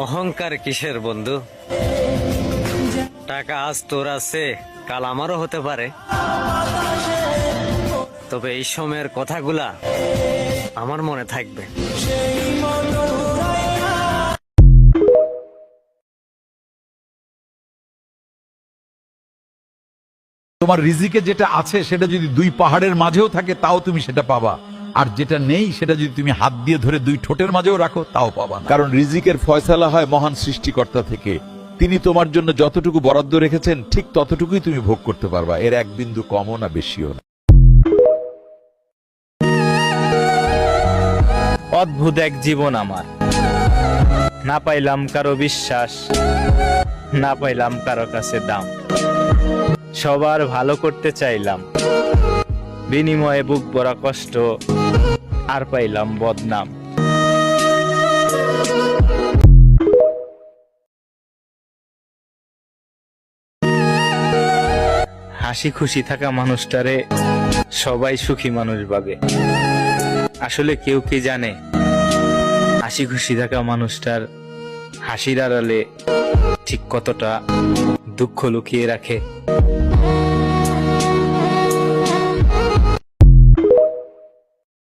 অহংকার কিসের বন্ধু? টাকা আজ তোর আছে, কাল আমারও হতে পারে। তবে এই সময়ের কথাগুলা আমার মনে থাকবে। তোমার রিজিকে যেটা আছে সেটা যদি দুই পাহাড়ের মাঝেও থাকে তাও তুমি সেটা পাবা, আর যেটা নেই সেটা যদি তুমি হাত দিয়ে ধরে দুই ঠোঁটের মাঝেও রাখো তাও পাবা না। কারণ রিজিকের ফয়সালা হয় মহান সৃষ্টিকর্তা থেকে। তিনি তোমার জন্য যতটুকু বরাদ্দ রেখেছেন ঠিক ততটুকুই তুমি ভোগ করতে পারবা, এর এক বিন্দু কমও না বেশিও না। অদ্ভুত এক জীবন আমার, না পাইলাম কারো বিশ্বাস, না পাইলাম কারো কাছে দাম। সবার ভালো করতে চাইলাম, বিনিময়ে বুক ভরা কষ্ট, আর পাইলাম বদনাম। হাসি খুশি থাকা মানুষটারে সবাই সুখী মানুষ ভাবে। আসলে কেউ কি জানে হাসি খুশি থাকা মানুষটার হাসির আড়ালে ঠিক কতটা দুঃখ লুকিয়ে রাখে।